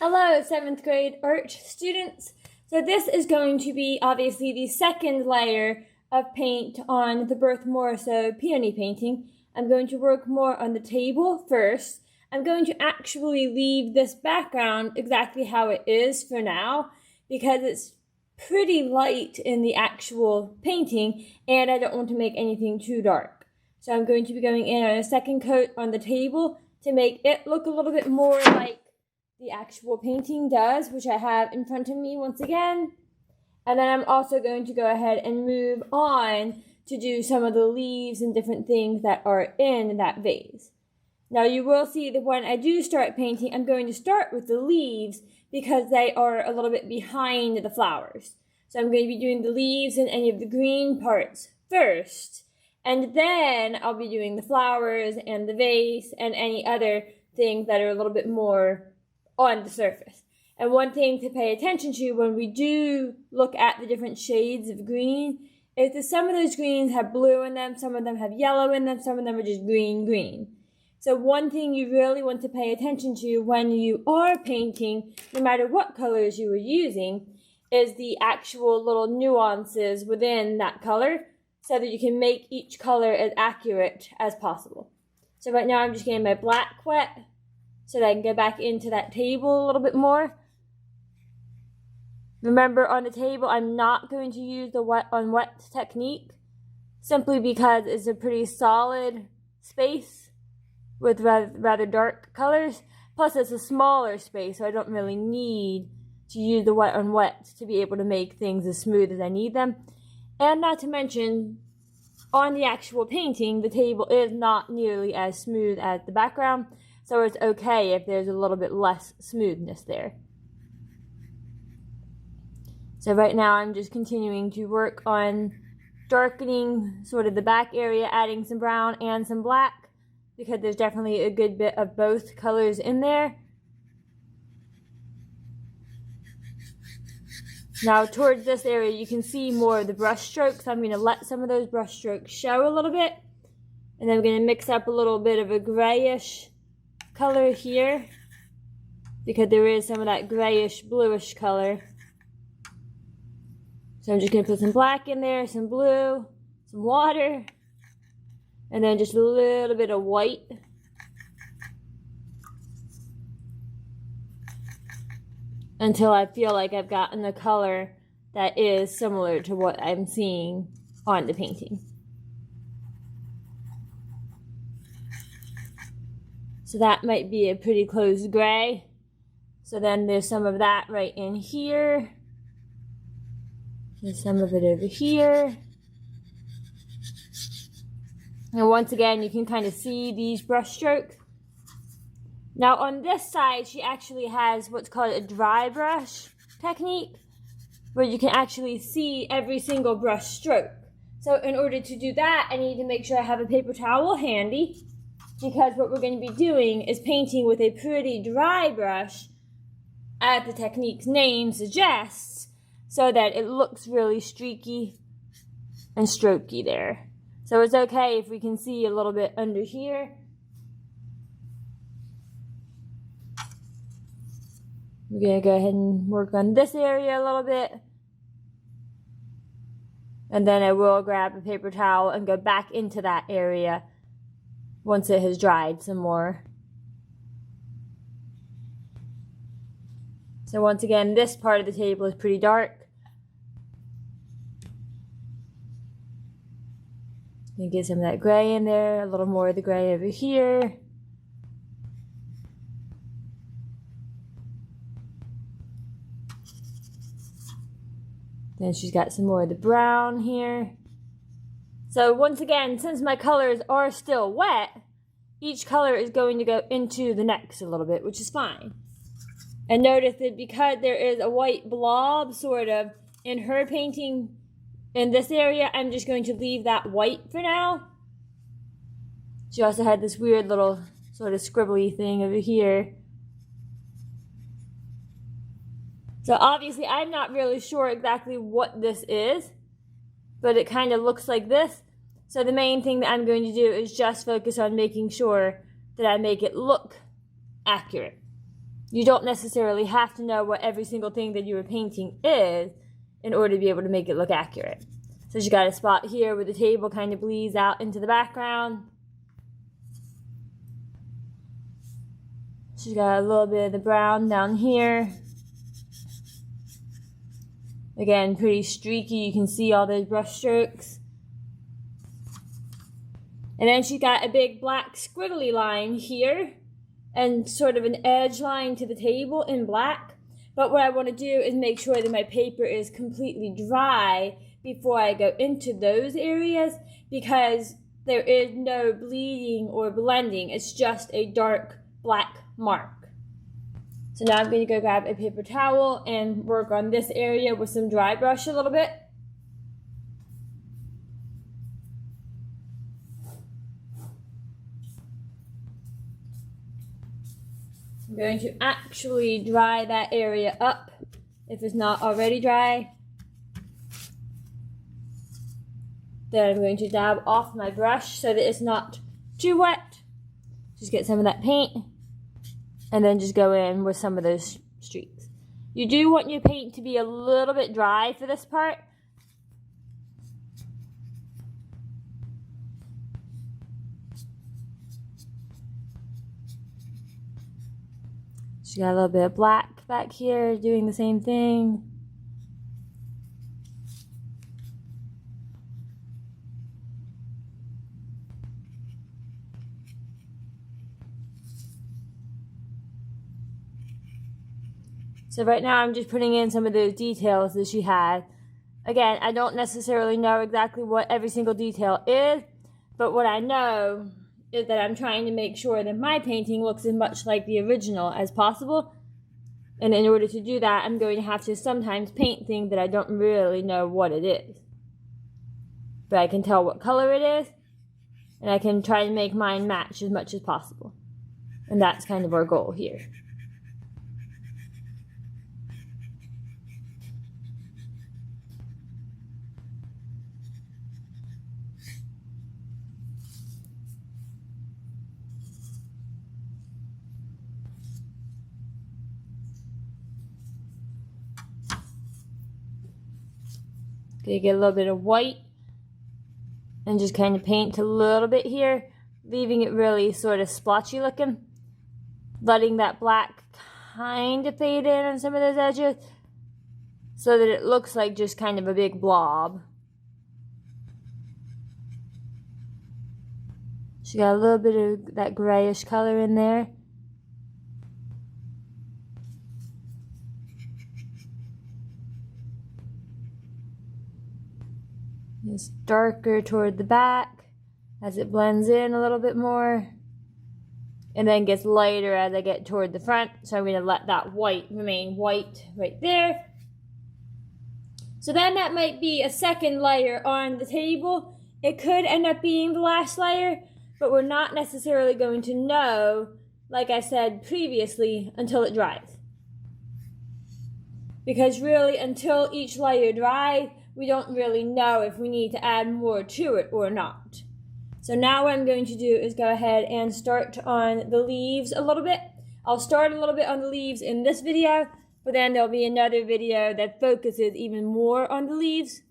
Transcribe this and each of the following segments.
Hello, 7th grade art students. So this is going to be obviously the second layer of paint on the Berthe Morisot Peony painting. I'm going to work more on the table first. I'm going to actually leave this background exactly how it is for now because it's pretty light in the actual painting and I don't want to make anything too dark. So I'm going to be going in on a second coat on the table to make it look a little bit more like the actual painting does, which I have in front of me once again. And then I'm also going to go ahead and move on to do some of the leaves and different things that are in that vase. Now you will see that when I do start painting, I'm going to start with the leaves because they are a little bit behind the flowers. So I'm going to be doing the leaves and any of the green parts first. And then I'll be doing the flowers and the vase and any other things that are a little bit more on the surface. And one thing to pay attention to when we do look at the different shades of green is that some of those greens have blue in them, some of them have yellow in them, some of them are just green. So one thing you really want to pay attention to when you are painting, no matter what colors you are using, is the actual little nuances within that color so that you can make each color as accurate as possible. So right now I'm just getting my black wet so that I can go back into that table a little bit more. Remember, on the table, I'm not going to use the wet on wet technique simply because it's a pretty solid space with rather dark colors. Plus, it's a smaller space, so I don't really need to use the wet on wet to be able to make things as smooth as I need them. And not to mention, on the actual painting, the table is not nearly as smooth as the background. So it's okay if there's a little bit less smoothness there. So right now I'm just continuing to work on darkening sort of the back area, adding some brown and some black because there's definitely a good bit of both colors in there. Now towards this area you can see more of the brush strokes. So I'm going to let some of those brush strokes show a little bit. And then I'm going to mix up a little bit of a grayish color here because there is some of that grayish bluish color. So I'm just going to put some black in there, some blue, some water, and then just a little bit of white. Until I feel like I've gotten a color that is similar to what I'm seeing on the painting. So that might be a pretty close gray. So then there's some of that right in here. There's some of it over here. And once again, you can kind of see these brush strokes. Now on this side, she actually has what's called a dry brush technique, where you can actually see every single brush stroke. So in order to do that, I need to make sure I have a paper towel handy, because what we're going to be doing is painting with a pretty dry brush, as the technique's name suggests, so that it looks really streaky and strokey there. So it's okay if we can see a little bit under here. We're going to go ahead and work on this area a little bit. And then I will grab a paper towel and go back into that area once it has dried some more. So once again, this part of the table is pretty dark. You get some of that gray in there, a little more of the gray over here. Then she's got some more of the brown here. So once again, since my colors are still wet, each color is going to go into the next a little bit, which is fine. And notice that because there is a white blob sort of in her painting in this area, I'm just going to leave that white for now. She also had this weird little sort of scribbly thing over here. So obviously I'm not really sure exactly what this is, but it kind of looks like this. So the main thing that I'm going to do is just focus on making sure that I make it look accurate. You don't necessarily have to know what every single thing that you are painting is in order to be able to make it look accurate. So she got a spot here where the table kind of bleeds out into the background. She's got a little bit of the brown down here. Again, pretty streaky. You can see all those brush strokes. And then she got a big black squiggly line here and sort of an edge line to the table in black. But what I want to do is make sure that my paper is completely dry before I go into those areas, because there is no bleeding or blending. It's just a dark black mark. So now I'm going to go grab a paper towel and work on this area with some dry brush a little bit. I'm going to actually dry that area up if it's not already dry. Then I'm going to dab off my brush so that it's not too wet. Just get some of that paint and then just go in with some of those streaks. You do want your paint to be a little bit dry for this part. She got a little bit of black back here, doing the same thing. So right now I'm just putting in some of those details that she had. Again, I don't necessarily know exactly what every single detail is, but what I know is that I'm trying to make sure that my painting looks as much like the original as possible. And in order to do that, I'm going to have to sometimes paint things that I don't really know what it is. But I can tell what color it is, and I can try to make mine match as much as possible. And that's kind of our goal here. Okay, get a little bit of white and just kind of paint a little bit here, leaving it really sort of splotchy looking. Letting that black kind of fade in on some of those edges so that it looks like just kind of a big blob. She got a little bit of that grayish color in there. It's darker toward the back as it blends in a little bit more, and then gets lighter as I get toward the front. So I'm going to let that white remain white right there. So then that might be a second layer on the table. It could end up being the last layer, but we're not necessarily going to know, like I said previously, until it dries. Because really, until each layer dries, we don't really know if we need to add more to it or not. So now what I'm going to do is go ahead and start on the leaves a little bit. I'll start a little bit on the leaves in this video, but then there'll be another video that focuses even more on the leaves.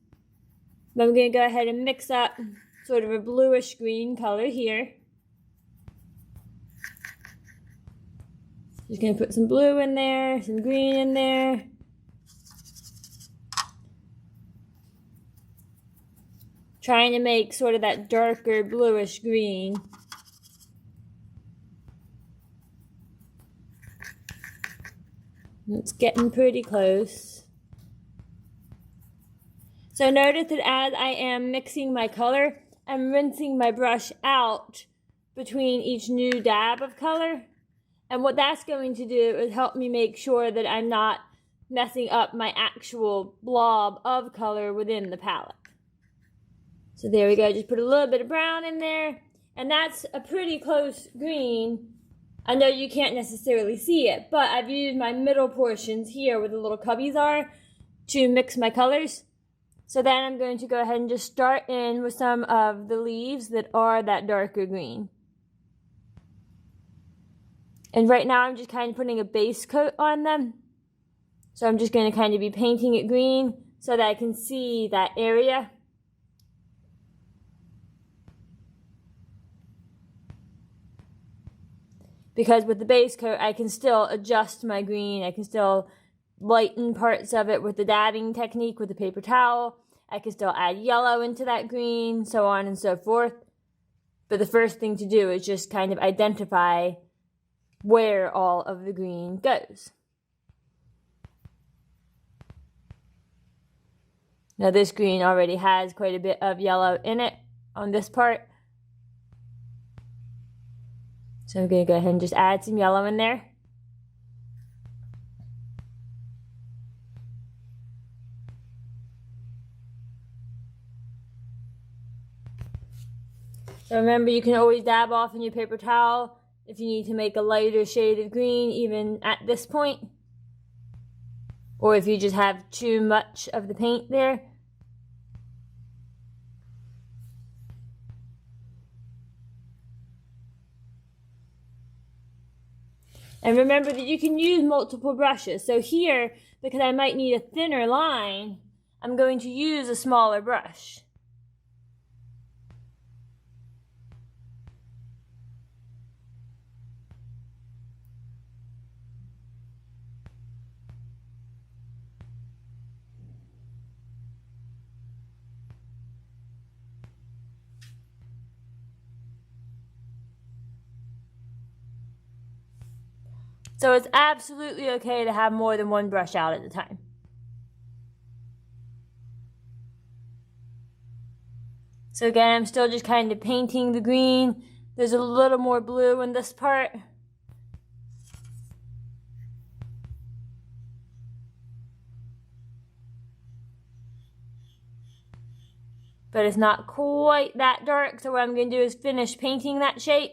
But I'm going to go ahead and mix up sort of a bluish green color here. Just going to put some blue in there, some green in there. Trying to make sort of that darker bluish green. It's getting pretty close. So notice that as I am mixing my color, I'm rinsing my brush out between each new dab of color. And what that's going to do is help me make sure that I'm not messing up my actual blob of color within the palette. So there we go, just put a little bit of brown in there, and that's a pretty close green. I know you can't necessarily see it, but I've used my middle portions here where the little cubbies are to mix my colors. So then I'm going to go ahead and just start in with some of the leaves that are that darker green. And right now I'm just kind of putting a base coat on them. So I'm just going to kind of be painting it green so that I can see that area. Because with the base coat, I can still adjust my green. I can still lighten parts of it with the dabbing technique with the paper towel. I can still add yellow into that green, so on and so forth. But the first thing to do is just kind of identify where all of the green goes. Now this green already has quite a bit of yellow in it on this part. So I'm going to go ahead and just add some yellow in there. So remember, you can always dab off in your paper towel if you need to make a lighter shade of green even at this point. Or if you just have too much of the paint there. And remember that you can use multiple brushes. So here, because I might need a thinner line, I'm going to use a smaller brush. So it's absolutely okay to have more than one brush out at a time. So again, I'm still just kind of painting the green. There's a little more blue in this part. But it's not quite that dark, so what I'm going to do is finish painting that shape.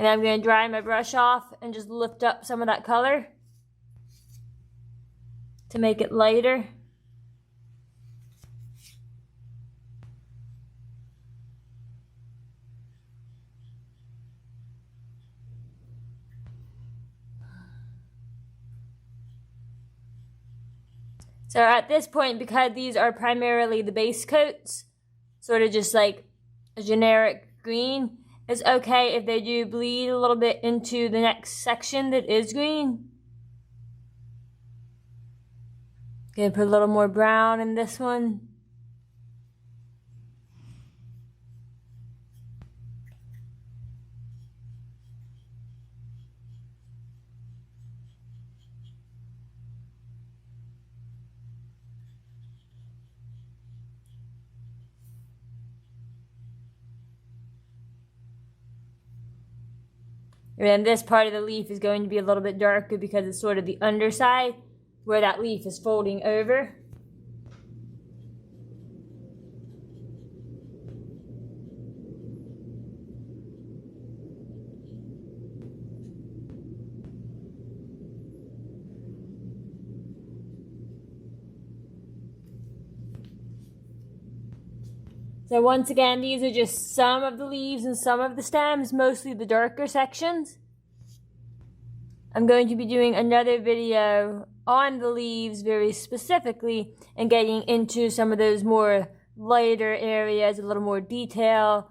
And I'm going to dry my brush off and just lift up some of that color to make it lighter. So at this point, because these are primarily the base coats, sort of just like a generic green, it's okay if they do bleed a little bit into the next section that is green. Gonna put a little more brown in this one. And then this part of the leaf is going to be a little bit darker because it's sort of the underside where that leaf is folding over. So once again, these are just some of the leaves and some of the stems, mostly the darker sections. I'm going to be doing another video on the leaves very specifically and getting into some of those more lighter areas, a little more detail.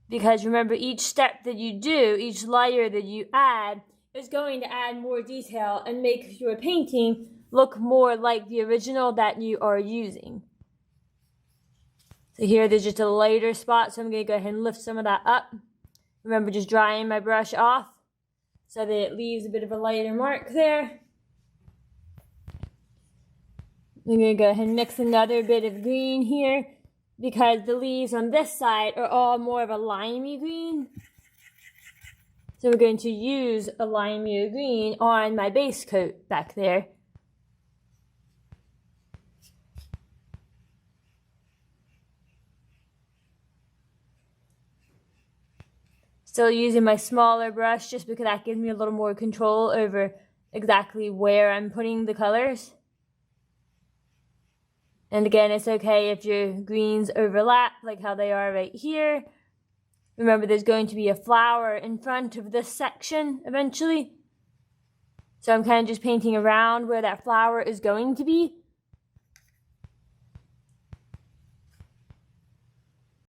Because remember, each step that you do, each layer that you add, is going to add more detail and make your painting look more like the original that you are using. So here there's just a lighter spot, so I'm going to go ahead and lift some of that up. Remember, just drying my brush off so that it leaves a bit of a lighter mark there. I'm going to go ahead and mix another bit of green here because the leaves on this side are all more of a limey green. So we're going to use a limey green on my base coat back there. Still using my smaller brush just because that gives me a little more control over exactly where I'm putting the colors. And again, it's okay if your greens overlap like how they are right here. Remember, there's going to be a flower in front of this section eventually. So I'm kind of just painting around where that flower is going to be.